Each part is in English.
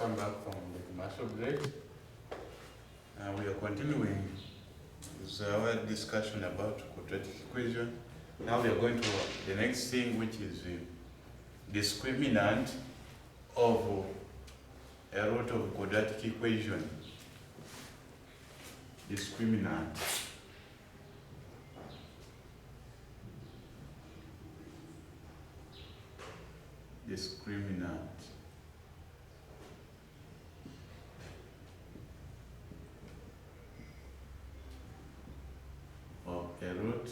welcome back from the commercial break. We are continuing with our discussion about quadratic equation. Now we are going to the next thing, which is the discriminant of a root of quadratic equation. Discriminant. Discriminant of a root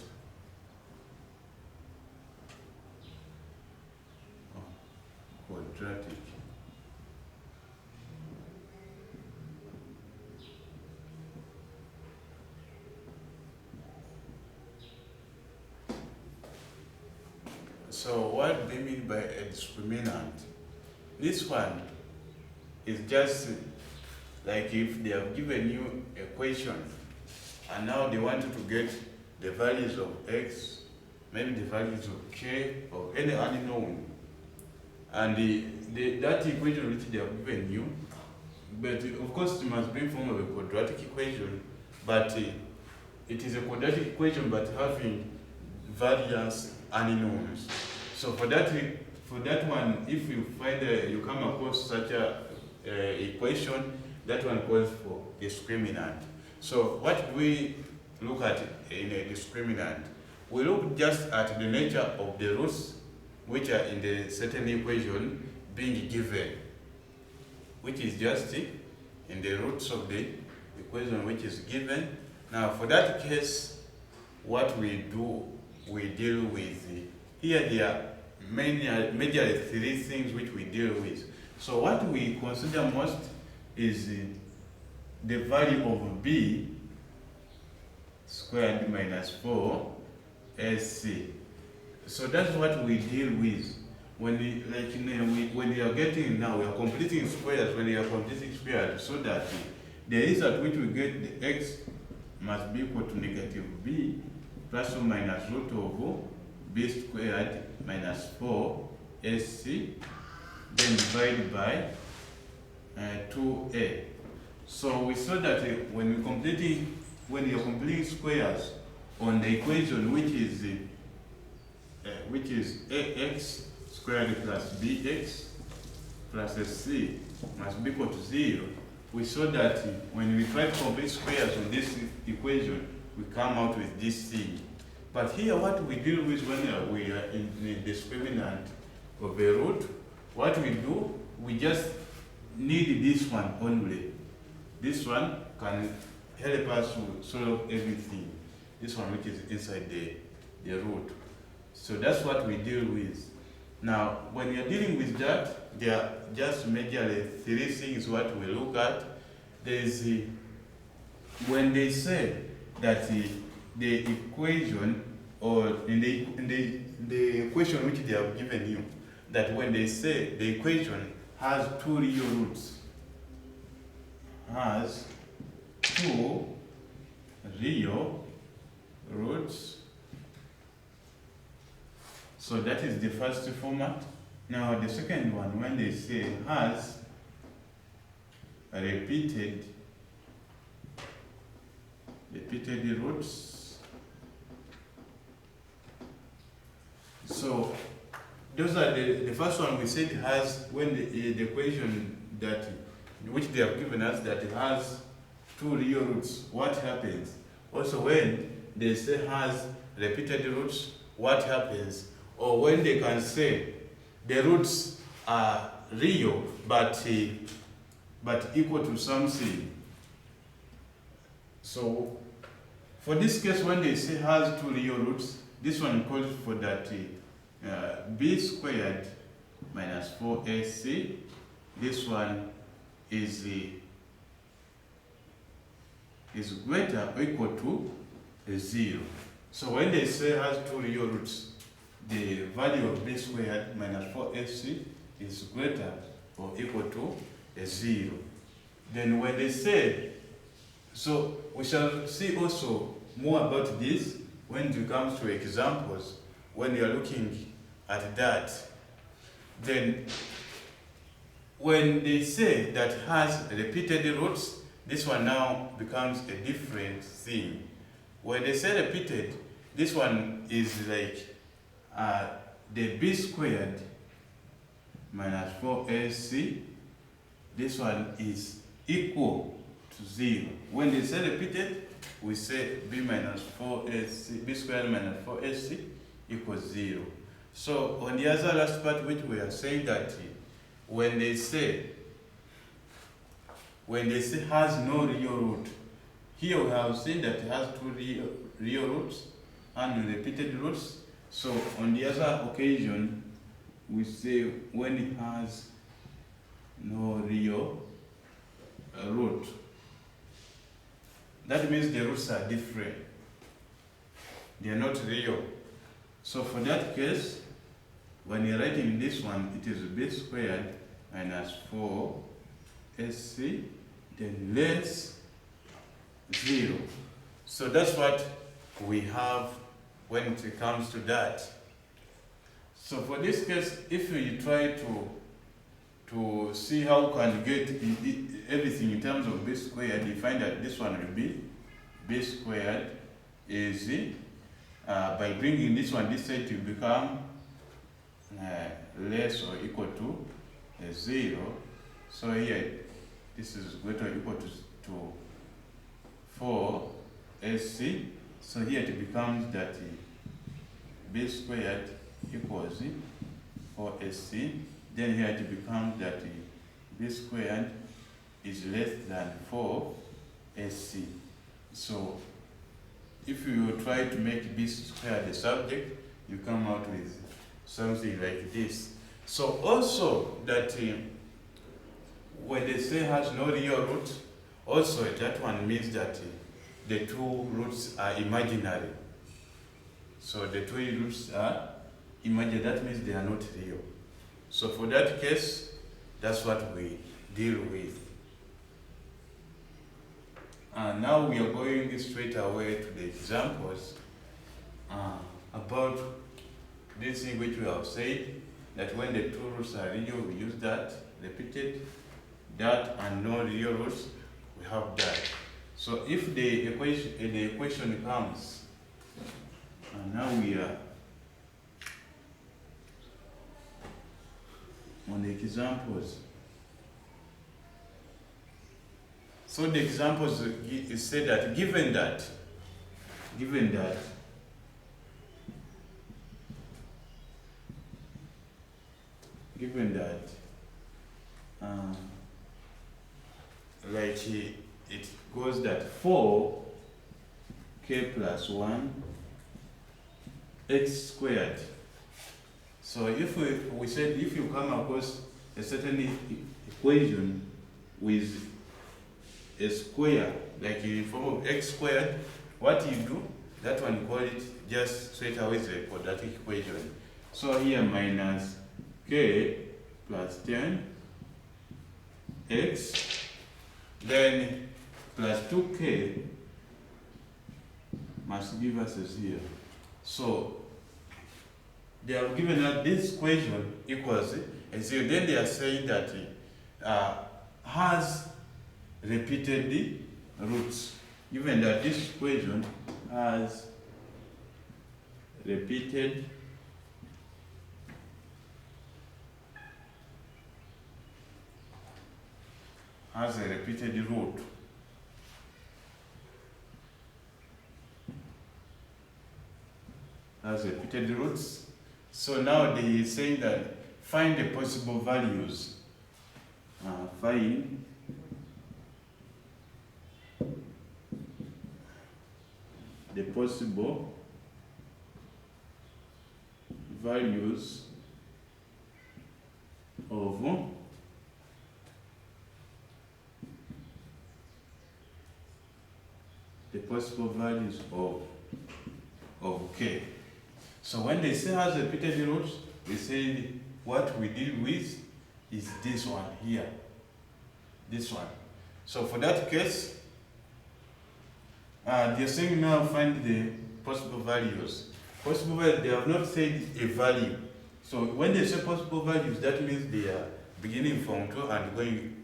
of quadratic So what do we mean by a discriminant? This one is just like if they have given you a question and now they want you to get the values of x, maybe the values of k, or any unknown. And that equation which they have given you, but of course it must be in form of a quadratic equation, but it is a quadratic equation but having various unknowns. So for that one, if you find you come across such a equation, that one calls for discriminant. So what do we look at in a discriminant? We look just at the nature of the roots which are in the certain equation being given, which is just in the roots of the equation which is given. Now for that case, what we do, we deal with here there are major three things which we deal with. So what we consider most is the value of b squared minus 4 AC. So that's what we deal with when when we are getting now, we are completing squares. When we are completing squares, so that the result which we get, the x must be equal to negative b plus or minus root of b squared minus 4 AC, then divided by 2a. So we saw that when you are completing squares on the equation which is ax squared plus bx plus c must be equal to 0, we saw that when we try to complete squares on this equation, we come out with this thing. But here what we deal with when we are in the discriminant of a root, what we do, we just need this one only. This one can help us to solve everything. This one which is inside the root. So that's what we deal with. Now, when you're dealing with that, there are just majorly three things what we look at. There is when they say that the equation, or in the equation which they have given you, that when they say the equation has two real roots, has two real roots. So that is the first format. Now the second one, when they say has repeated roots. So those are the first one we said has, when the equation that which they have given us, that it has two real roots, what happens? Also when they say has repeated roots, what happens? Or when they can say the roots are real but equal to something. So for this case, when they say has two real roots, this one calls for that b squared minus 4ac. This one is greater or equal to 0. So when they say has two real roots, the value of b squared minus 4ac is greater or equal to 0. Then when they say, so we shall see also more about this when it comes to examples. When you are looking at that, then when they say that has repeated roots, this one now becomes a different thing. When they say repeated, this one is like the b squared minus 4ac. This one is equal to 0. When they say repeated, we say b minus 4ac, b squared minus 4ac equals 0. So on the other last part, which we are saying that when they say has no real root, here we have seen that it has two real roots and repeated roots. So on the other occasion, we say when it has no real root, that means the roots are different. They are not real. So for that case, when you're writing this one, it is b squared minus 4ac, then less 0. So that's what we have when it comes to that. So for this case, if you try to see how you can get everything in terms of b squared, you find that this one will be b squared is by bringing this one this side to become less or equal to 0. So here this is greater or equal to 4ac. So here it becomes that b squared equals 4ac. Then here it becomes that b squared is less than 4ac. So if you try to make b squared the subject, you come out with something like this. So also that when they say has no real root, also that one means that the two roots are imaginary. So the two roots are imaginary, that means they are not real. So for that case, that's what we deal with. And now we are going straight away to the examples about this thing which we have said, that when the two roots are real, we use that, repeated, that, and no real roots, we have that. So if the equation comes, and now we are on the examples. So the examples is said that given that like it goes that 4k plus 1 x squared. So if we said if you come across a certain equation with a square, like in form of x squared, what you do, that one you call it just straight away the quadratic equation. So here minus k plus 10 x, then plus 2k must give us a 0. So they have given us this equation equals a 0. Then they are saying that has repeated roots, given that this equation has repeated a repeated root. Has repeated roots. So now they are saying that find the possible values. Find the possible values of k. So when they say has repeated roots, they say what we deal with is this one here. This one. So for that case, they're saying now find the possible values. Possible values, they have not said a value. So when they say possible values, that means beginning from 2 and going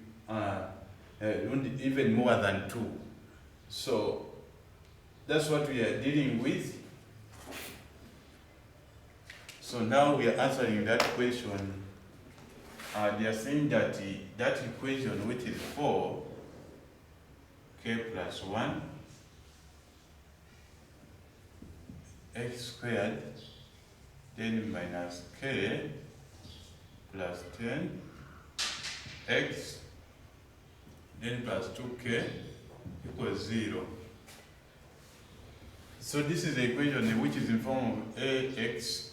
even more than 2. So that's what we are dealing with. So now we are answering that question. They are saying that that equation, which is 4k plus 1 x squared, then minus k plus 10 x, then plus 2k equals 0. So this is the equation which is in form of ax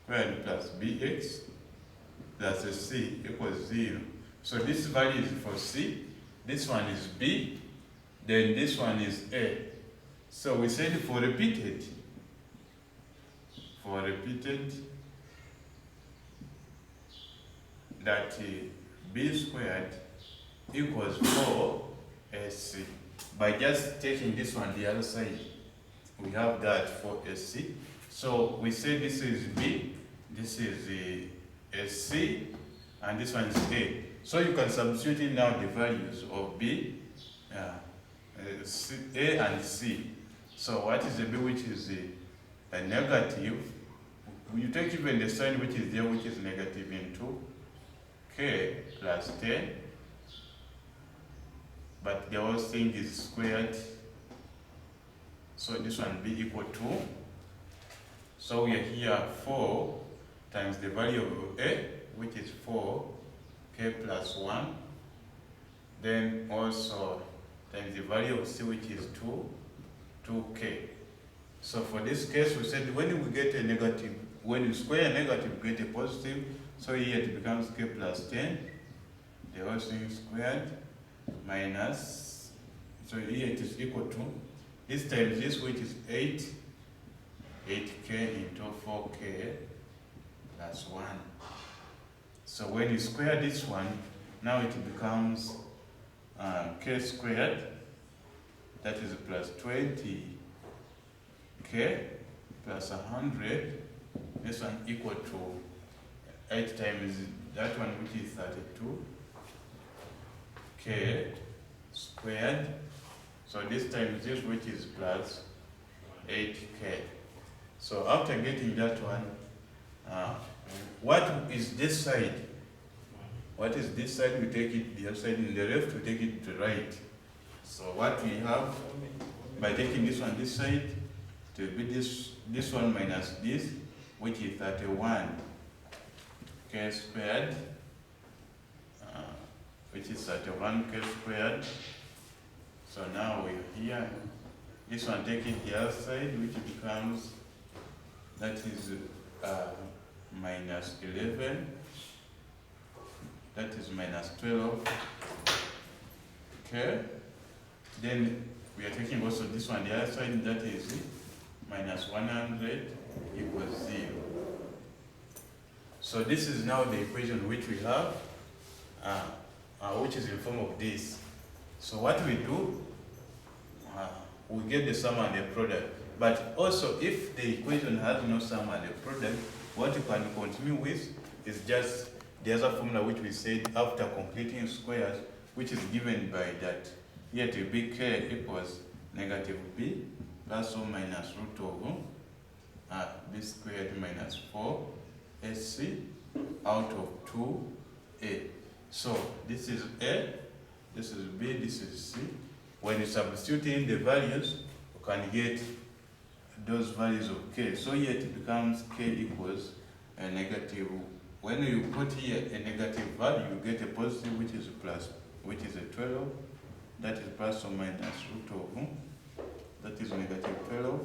squared plus bx plus c equals 0. So this value is for c, this one is b, then this one is a. So we said for repeated that b squared equals 4ac. By just taking this one the other side, we have that 4ac. So we say this is b, this is a c, and this one is a. So you can substitute in now the values of b, a and c. So what is the b, which is a negative? You take even the sign which is there, which is negative, into k plus 10, but the whole thing is squared. So this one b equal to, so we are here 4 times the value of a, which is 4k plus 1, then also times the value of c, which is 2k. So for this case, we said when we get a negative, when you square a negative, we get a positive. So here it becomes k plus 10, the whole thing squared, minus, so here it is equal to, this times this, which is 8k into 4k plus 1. So when you square this one, now it becomes k squared, that is plus 20k plus 100, this one equal to 8 times that one, which is 32k squared. So this times this, which is plus 8k. So after getting that one, what is this side? What is this side? We take it the other side, in the left we take it to the right. So what we have, by taking this one this side, to be this one minus this, which is 31k squared, which is 31k squared. So now we're here, this one taking the other side, which becomes, that is minus 11, that is minus 12. Okay, then we are taking also this one the other side, that is minus 100 equals 0. So this is now the equation which we have, which is in form of this. So what we do, we get the sum and the product. But also, if the equation has no sum and the product, what you can continue with is just the other formula which we said after completing squares, which is given by that. Here to be k equals negative b plus or minus root of b squared minus 4ac out of 2a. So this is a, this is b, this is c. When you substitute in the values, you can get those values of k. So here it becomes k equals a negative. When you put here a negative value, you get a positive, which is plus, which is a 12. That is plus or minus root of, that is negative 12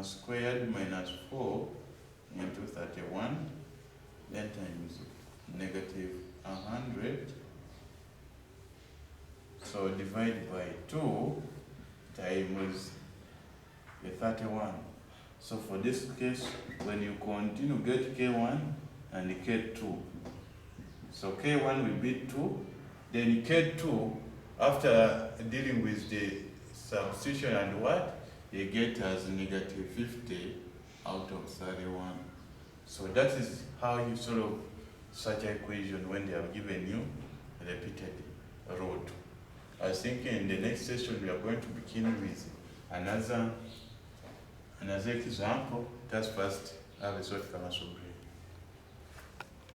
squared minus 4 into 31, then times negative 100. So divide by 2 times the 31. So for this case, when you continue, get k1 and k2. So k1 will be 2, then k2, after dealing with the substitution and what, you get as negative 50 out of 31. So that is how you sort of such equation when they have given you repeated root. I was thinking in the next session we are going to begin with another example. Let's first have a short Kama Subre.